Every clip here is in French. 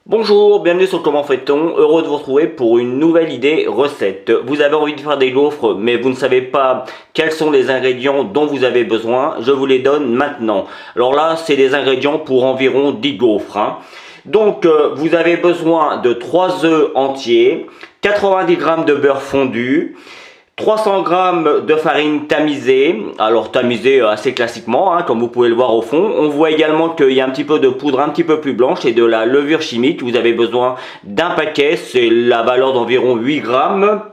Bonjour, bienvenue sur Comment fait-on, heureux de vous retrouver pour une nouvelle idée recette. Vous avez envie de faire des gaufres mais vous ne savez pas quels sont les ingrédients dont vous avez besoin, je vous les donne maintenant. Alors là c'est des ingrédients pour environ 10 gaufres. Donc vous avez besoin de 3 œufs entiers, 90 g de beurre fondu, 300 g de farine tamisée, alors tamisée assez classiquement, comme vous pouvez le voir au fond. On voit également qu'il y a un petit peu de poudre un petit peu plus blanche et de la levure chimique. Vous avez besoin d'un paquet, c'est la valeur d'environ 8 grammes.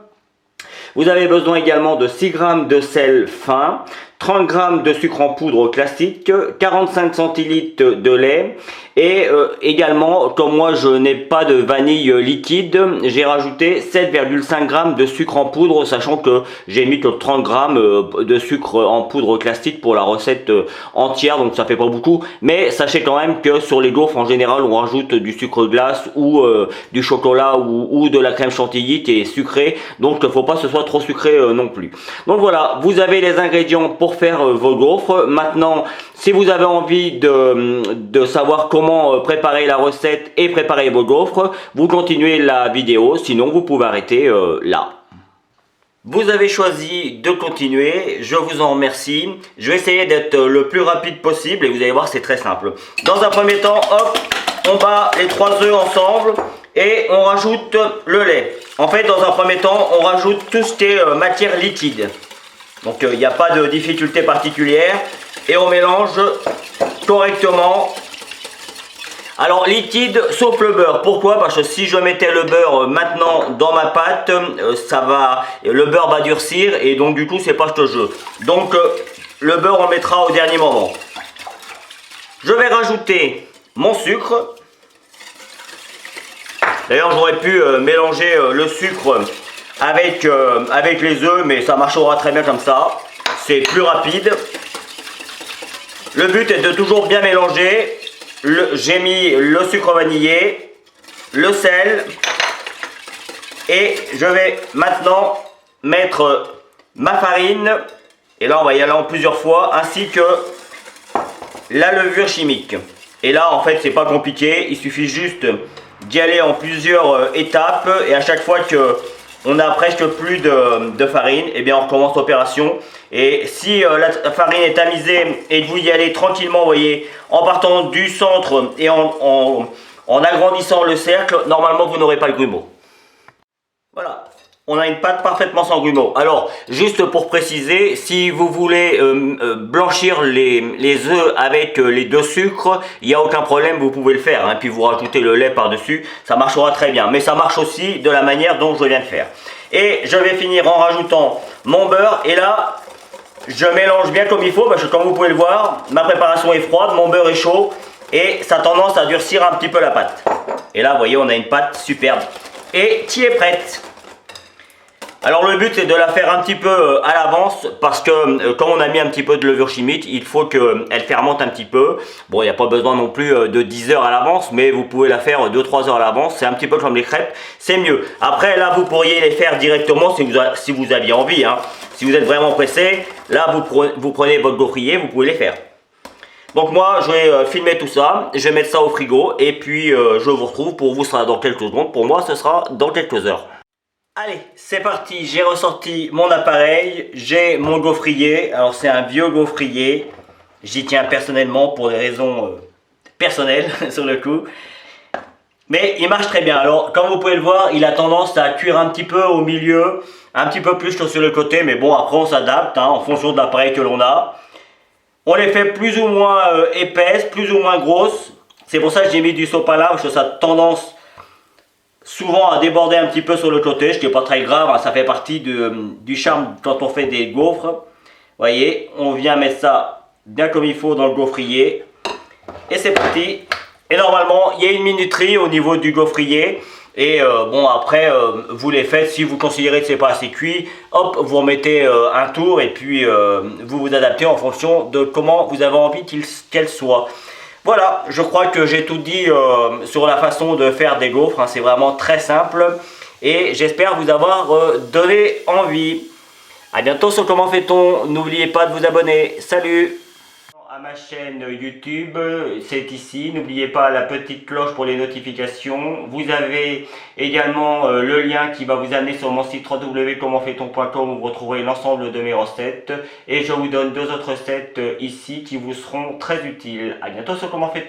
Vous avez besoin également de 6 g de sel fin, 30 g de sucre en poudre classique, 45 centilitres de lait et également, comme moi je n'ai pas de vanille liquide, j'ai rajouté 7,5 g de sucre en poudre, sachant que j'ai mis que 30 g de sucre en poudre classique pour la recette entière, donc ça fait pas beaucoup. Mais sachez quand même que sur les gaufres en général on rajoute du sucre glace ou du chocolat ou de la crème chantilly qui est sucrée, donc il ne faut pas que ce soit trop sucré non plus. Donc voilà, vous avez les ingrédients pour faire vos gaufres. Maintenant, si vous avez envie de savoir comment préparer la recette et préparer vos gaufres, vous continuez la vidéo, sinon vous pouvez arrêter là. Vous avez choisi de continuer, je vous en remercie. Je vais essayer d'être le plus rapide possible et vous allez voir, c'est très simple. Dans un premier temps, hop, on bat les 3 œufs ensemble et on rajoute le lait. En fait, dans un premier temps, on rajoute tout ce qui est matière liquide. Donc il n'y a pas de difficulté particulière et on mélange correctement. Alors liquide sauf le beurre. Pourquoi? Parce que si je mettais le beurre maintenant dans ma pâte, le beurre va durcir et donc du coup c'est pas ce que je veux. Donc le beurre on mettra au dernier moment. Je vais rajouter mon sucre. D'ailleurs j'aurais pu mélanger le sucre avec les œufs, mais ça marchera très bien comme ça. C'est plus rapide. Le but est de toujours bien mélanger. J'ai mis le sucre vanillé, le sel et je vais maintenant mettre ma farine, et là on va y aller en plusieurs fois, ainsi que la levure chimique. Et là en fait c'est pas compliqué, il suffit juste d'y aller en plusieurs étapes et à chaque fois que on a presque plus de farine, et bien on recommence l'opération. Et si la farine est tamisée et que vous y allez tranquillement, vous voyez, en partant du centre et en agrandissant le cercle, normalement vous n'aurez pas le grumeau. Voilà, on a une pâte parfaitement sans grumeaux. Alors, juste pour préciser, si vous voulez blanchir les œufs avec les 2 sucres, il n'y a aucun problème, vous pouvez le faire. Puis vous rajoutez le lait par-dessus, ça marchera très bien. Mais ça marche aussi de la manière dont je viens de faire. Et je vais finir en rajoutant mon beurre. Et là, je mélange bien comme il faut, parce que comme vous pouvez le voir, ma préparation est froide, mon beurre est chaud. Et ça a tendance à durcir un petit peu la pâte. Et là, vous voyez, on a une pâte superbe. Et qui est prête. Alors le but c'est de la faire un petit peu à l'avance parce que comme on a mis un petit peu de levure chimique, il faut qu'elle fermente un petit peu. Bon, il n'y a pas besoin non plus de 10 heures à l'avance, mais vous pouvez la faire 2-3 heures à l'avance, c'est un petit peu comme les crêpes, c'est mieux. Après là vous pourriez les faire directement si vous aviez envie. Si vous êtes vraiment pressé, là vous prenez votre gaufrier, vous pouvez les faire. Donc moi je vais filmer tout ça, je vais mettre ça au frigo et puis je vous retrouve. Pour vous ce sera dans quelques secondes, pour moi ce sera dans quelques heures. Allez, c'est parti, j'ai ressorti mon appareil, j'ai mon gaufrier. Alors c'est un vieux gaufrier, j'y tiens personnellement pour des raisons personnelles sur le coup. Mais il marche très bien. Alors comme vous pouvez le voir, il a tendance à cuire un petit peu au milieu, un petit peu plus que sur le côté. Mais bon, après on s'adapte en fonction de l'appareil que l'on a. On les fait plus ou moins épaisses, plus ou moins grosses. C'est pour ça que j'ai mis du sopalin, parce que ça a tendance souvent à déborder un petit peu sur le côté, ce qui n'est pas très grave, ça fait partie du charme quand on fait des gaufres. Vous voyez, on vient mettre ça bien comme il faut dans le gaufrier. Et c'est parti. Et normalement, il y a une minuterie au niveau du gaufrier. Et bon, après, vous les faites, si vous considérez que c'est pas assez cuit, hop, vous remettez un tour et puis vous vous adaptez en fonction de comment vous avez envie qu'elle soit. Voilà, je crois que j'ai tout dit sur la façon de faire des gaufres, c'est vraiment très simple et j'espère vous avoir donné envie. A bientôt sur Comment fait-on, n'oubliez pas de vous abonner, salut! ma chaîne YouTube, c'est ici. N'oubliez pas la petite cloche pour les notifications. Vous avez également le lien qui va vous amener sur mon site www.commentfaiton.com où vous retrouverez l'ensemble de mes recettes. Et je vous donne 2 autres recettes ici qui vous seront très utiles. A bientôt sur Comment Fait-on.